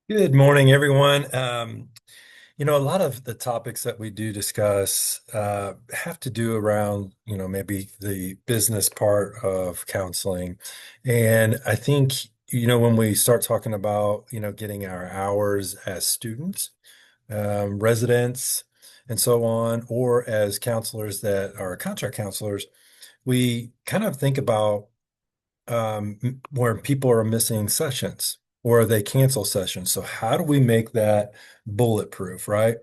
Good morning, everyone. A lot of the topics that we do discuss have to do around, maybe the business part of counseling. And I think, when we start talking about, getting our hours as students, residents, and so on, or as counselors that are contract counselors, we kind of think about where people are missing sessions or they cancel sessions. So how do we make that bulletproof, right?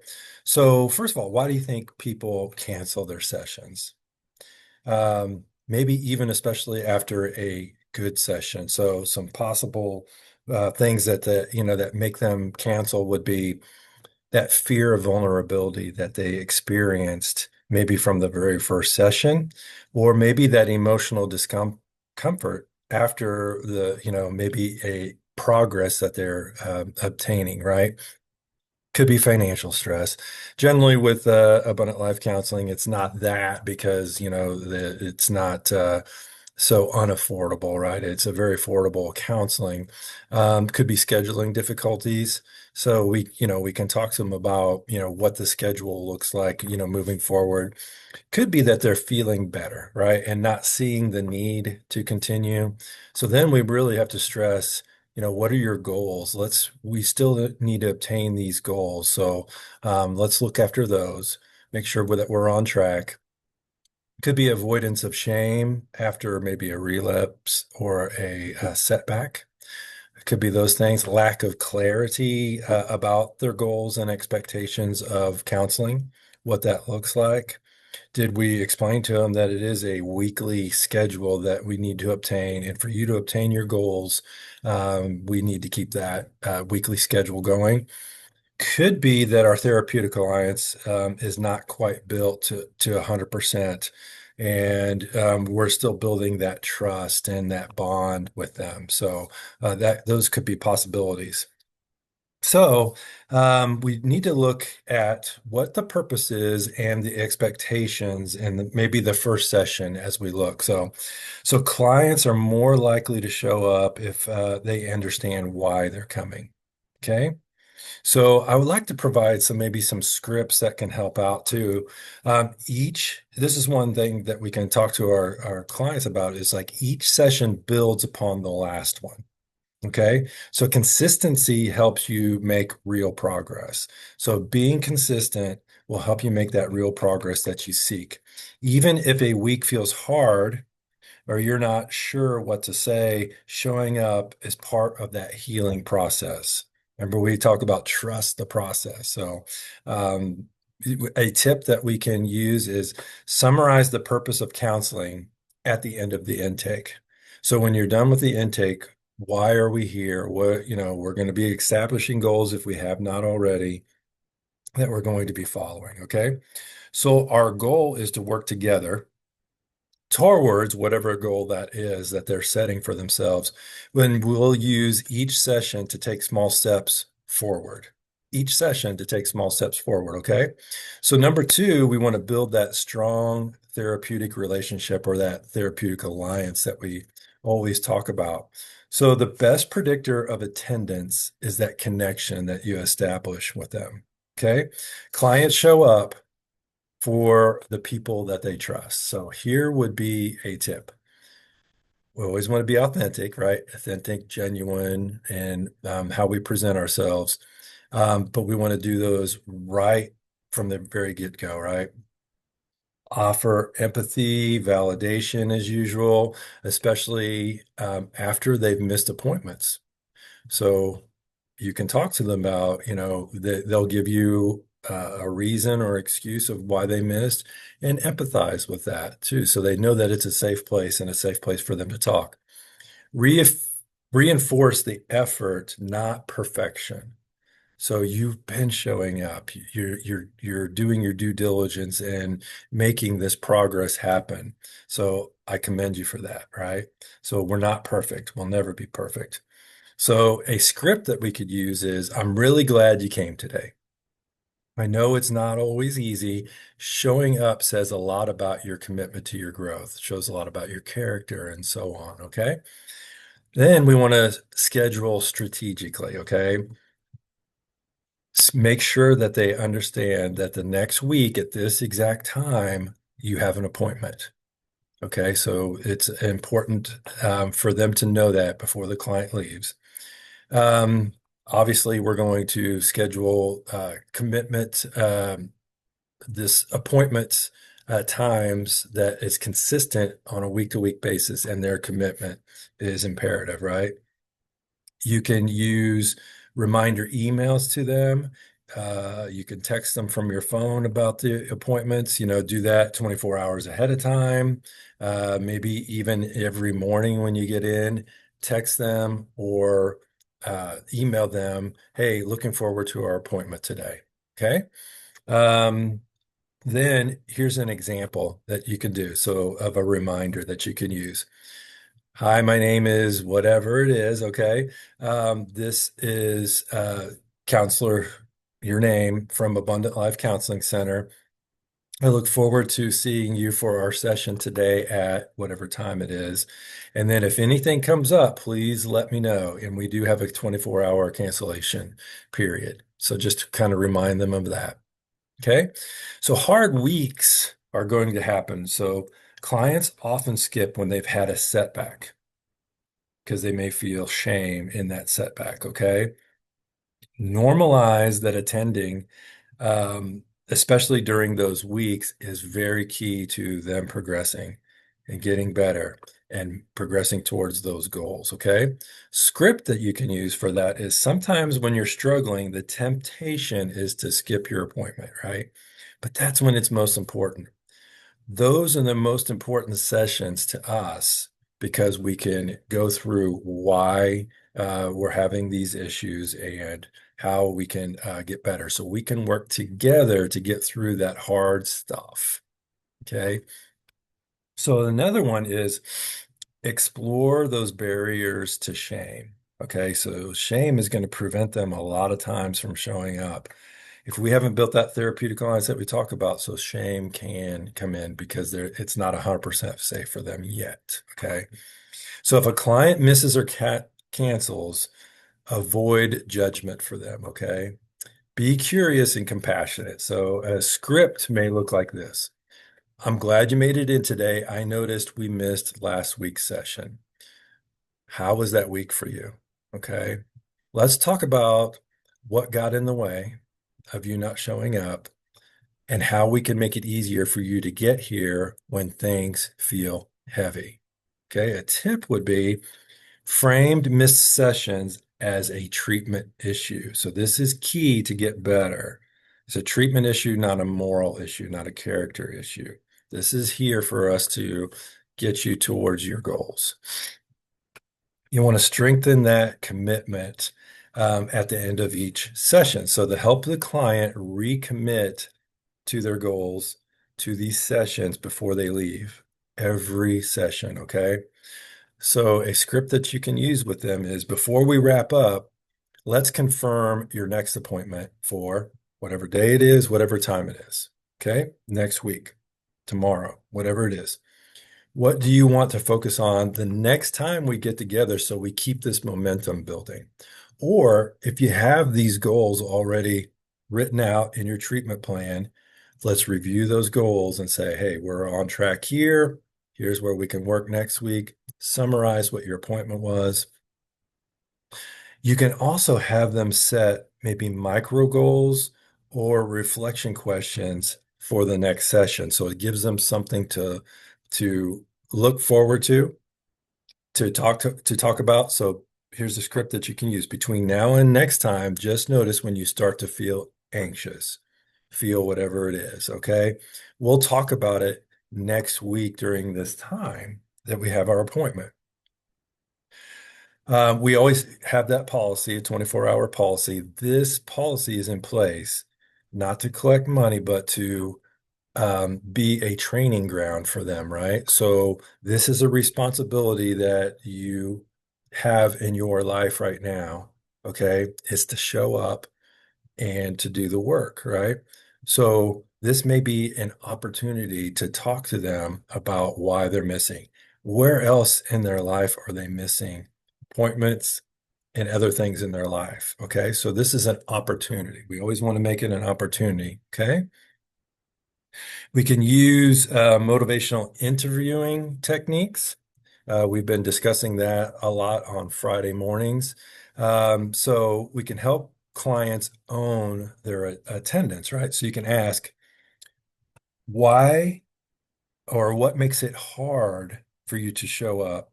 So first of all, why do you think people cancel their sessions? Maybe even especially after a good session. So some possible things that make them cancel would be that fear of vulnerability that they experienced maybe from the very first session, or maybe that emotional discomfort after maybe a progress that they're obtaining, right? Could be financial stress. Generally, with Abundant Life Counseling, it's not that because, it's not so unaffordable, right? It's a very affordable counseling. Could be scheduling difficulties. So we can talk to them about, what the schedule looks like, moving forward. Could be that they're feeling better, right? And not seeing the need to continue. So then we really have to stress, what are your goals? We still need to obtain these goals. So let's look after those, make sure that we're on track. Could be avoidance of shame after maybe a relapse or a setback. It could be those things, lack of clarity about their goals and expectations of counseling, what that looks like. Did we explain to them that it is a weekly schedule that we need to obtain? And for you to obtain your goals, we need to keep that weekly schedule going. Could be that our therapeutic alliance is not quite built to 100%. And we're still building that trust and that bond with them. So that those could be possibilities. So, we need to look at what the purpose is and the expectations and maybe the first session as we look. So clients are more likely to show up if they understand why they're coming. Okay. So I would like to provide maybe some scripts that can help out too. This is one thing that we can talk to our clients about is like each session builds upon the last one. Okay. So consistency helps you make real progress. So being consistent will help you make that real progress that you seek. Even if a week feels hard or you're not sure what to say, showing up is part of that healing process. Remember, we talk about trust the process. So, um, a tip that we can use is summarize the purpose of counseling at the end of the intake. So when you're done with the intake, why are we here? We're going to be establishing goals if we have not already that we're going to be following. Okay. So our goal is to work together towards whatever goal that is that they're setting for themselves. When we'll use each session to take small steps forward. Each session to take small steps forward. Okay. So, number two, we want to build that strong therapeutic relationship or that therapeutic alliance that we always talk about. So, the best predictor of attendance is that connection that you establish with them. Okay. Clients show up for the people that they trust. So here would be a tip. We always want to be authentic, right? Authentic, genuine, and how we present ourselves. But we want to do those right from the very get-go, right? Offer empathy, validation as usual, especially after they've missed appointments. So you can talk to them about, they'll give you a reason or excuse of why they missed and empathize with that too. So they know that it's a safe place and a safe place for them to talk. Reif Reinforce the effort, not perfection. So you've been showing up. You're doing your due diligence and making this progress happen. So I commend you for that, right? So we're not perfect. We'll never be perfect. So a script that we could use is, I'm really glad you came today. I know it's not always easy. Showing up says a lot about your commitment to your growth, shows a lot about your character and so on. Okay. Then we want to schedule strategically. Okay. Make sure that they understand that the next week at this exact time, you have an appointment. Okay, so it's important for them to know that before the client leaves. Um, Obviously, we're going to schedule commitment, this appointments times that is consistent on a week-to-week basis, and their commitment is imperative, right? You can use reminder emails to them. You can text them from your phone about the appointments, do that 24 hours ahead of time. Maybe even every morning when you get in, text them or email them, hey, looking forward to our appointment today. Okay. Um, then here's an example that you can do. So, of a reminder that you can use. Hi, my name is whatever it is. Okay. This is counselor, your name from Abundant Life Counseling Center. I look forward to seeing you for our session today at whatever time it is. And then if anything comes up, please let me know. And we do have a 24-hour cancellation period. So just to kind of remind them of that. Okay. So hard weeks are going to happen. So clients often skip when they've had a setback because they may feel shame in that setback. Okay. Normalize that attending, especially during those weeks, is very key to them progressing and getting better and progressing towards those goals. Okay. Script that you can use for that is sometimes when you're struggling, the temptation is to skip your appointment, right? But that's when it's most important. Those are the most important sessions to us because we can go through why we're having these issues and how we can get better. So we can work together to get through that hard stuff. Okay. So another one is explore those barriers to shame. Okay. So shame is going to prevent them a lot of times from showing up. If we haven't built that therapeutic alliance that we talk about, so shame can come in because it's not 100% safe for them yet. Okay. So if a client misses or cancels, avoid judgment for them. Okay. Be curious and compassionate. So a script may look like this. I'm glad you made it in today. I noticed we missed last week's session. How was that week for you? Okay. Let's talk about what got in the way of you not showing up and how we can make it easier for you to get here when things feel heavy. Okay. A tip would be framed missed sessions as a treatment issue. So this is key to get better. It's a treatment issue, not a moral issue, not a character issue. This is here for us to get you towards your goals. You want to strengthen that commitment at the end of each session. So to help the client recommit to their goals, to these sessions before they leave, every session. Okay. So a script that you can use with them is before we wrap up, let's confirm your next appointment for whatever day it is, whatever time it is. Okay. Next week, tomorrow, whatever it is. What do you want to focus on the next time we get together so we keep this momentum building? Or if you have these goals already written out in your treatment plan, let's review those goals and say, hey, we're on track here. Here's where we can work next week. Summarize what your appointment was. You can also have them set maybe micro goals or reflection questions for the next session. So it gives them something to look forward to talk about. So here's a script that you can use between now and next time. Just notice when you start to feel anxious, feel whatever it is. Okay. We'll talk about it next week during this time that we have our appointment. We always have that policy, a 24-hour policy. This policy is in place not to collect money, but to be a training ground for them, right? So this is a responsibility that you have in your life right now, okay? Is to show up and to do the work, right? So this may be an opportunity to talk to them about why they're missing. Where else in their life are they missing appointments, and other things in their life. Okay. So this is an opportunity. We always want to make it an opportunity. Okay. We can use motivational interviewing techniques. We've been discussing that a lot on Friday mornings. So we can help clients own their attendance, right? So you can ask, why or what makes it hard for you to show up?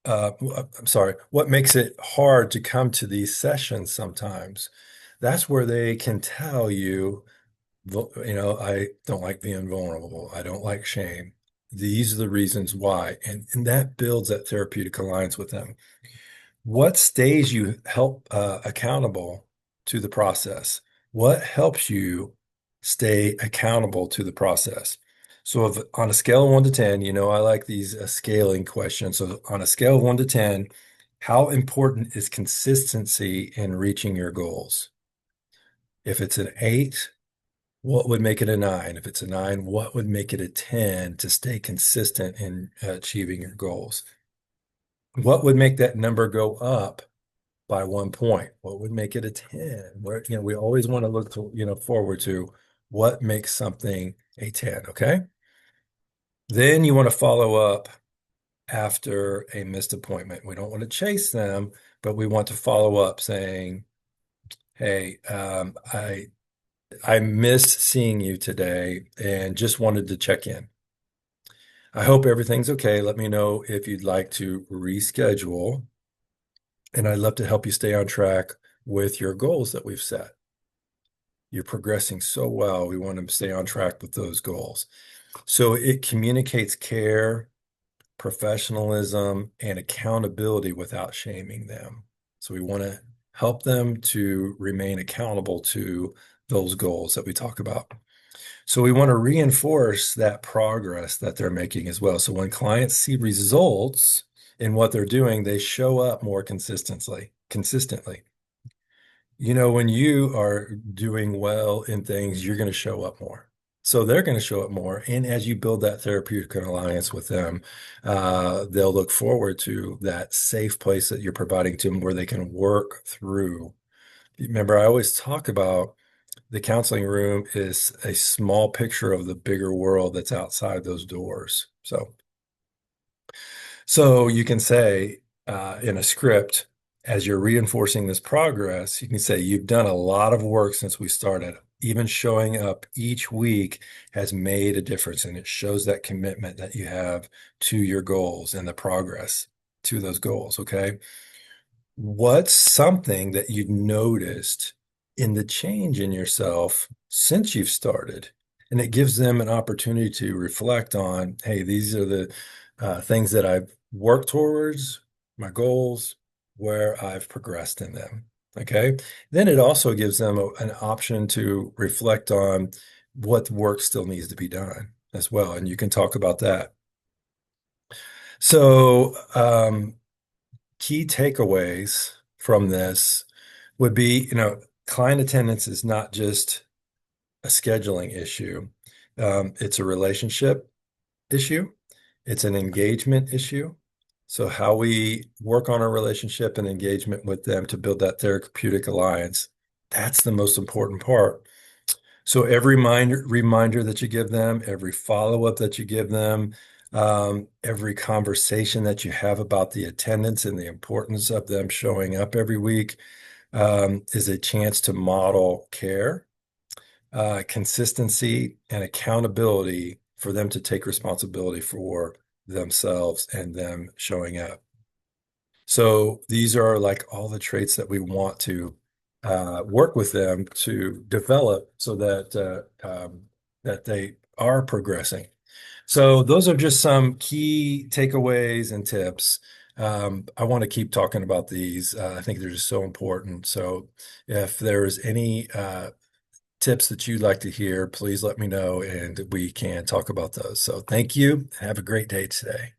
I'm sorry, what makes it hard to come to these sessions sometimes? That's where they can tell you, I don't like being vulnerable. I don't like shame. These are the reasons why. And that builds that therapeutic alliance with them. What stays you help accountable to the process? What helps you stay accountable to the process? So if, on a scale of 1 to 10, I like these scaling questions. So on a scale of 1 to 10, how important is consistency in reaching your goals? If it's an 8, what would make it a 9? If it's a 9, what would make it a 10 to stay consistent in achieving your goals? What would make that number go up by 1 point? What would make it a 10? We always want to look to, forward to what makes something a 10, okay? Then you want to follow up after a missed appointment. We don't want to chase them, but we want to follow up saying, hey, I missed seeing you today and just wanted to check in. I hope everything's okay. Let me know if you'd like to reschedule, and I'd love to help you stay on track with your goals that we've set. You're progressing so well. We want to stay on track with those goals. So it communicates care, professionalism, and accountability without shaming them. So we want to help them to remain accountable to those goals that we talk about. So we want to reinforce that progress that they're making as well. So when clients see results in what they're doing, they show up more consistently. When you are doing well in things, you're going to show up more. So they're going to show up more. And as you build that therapeutic alliance with them, they'll look forward to that safe place that you're providing to them where they can work through. Remember, I always talk about the counseling room is a small picture of the bigger world that's outside those doors. So you can say in a script, as you're reinforcing this progress, you can say, you've done a lot of work since we started. Even showing up each week has made a difference, and it shows that commitment that you have to your goals and the progress to those goals. Okay. What's something that you've noticed in the change in yourself since you've started? And it gives them an opportunity to reflect on, hey, these are the things that I've worked towards, my goals, where I've progressed in them. Okay. Then it also gives them an option to reflect on what work still needs to be done as well. And you can talk about that. So, key takeaways from this would be, client attendance is not just a scheduling issue. It's a relationship issue. It's an engagement issue. So how we work on our relationship and engagement with them to build that therapeutic alliance, that's the most important part. So every reminder that you give them, every follow-up that you give them, every conversation that you have about the attendance and the importance of them showing up every week, is a chance to model care, consistency, and accountability for them to take responsibility for themselves and them showing up. So these are like all the traits that we want to work with them to develop so that they are progressing. So those are just some key takeaways and tips. I want to keep talking about these. I think they're just so important. So if there's any tips that you'd like to hear, please let me know and we can talk about those. So thank you. Have a great day today.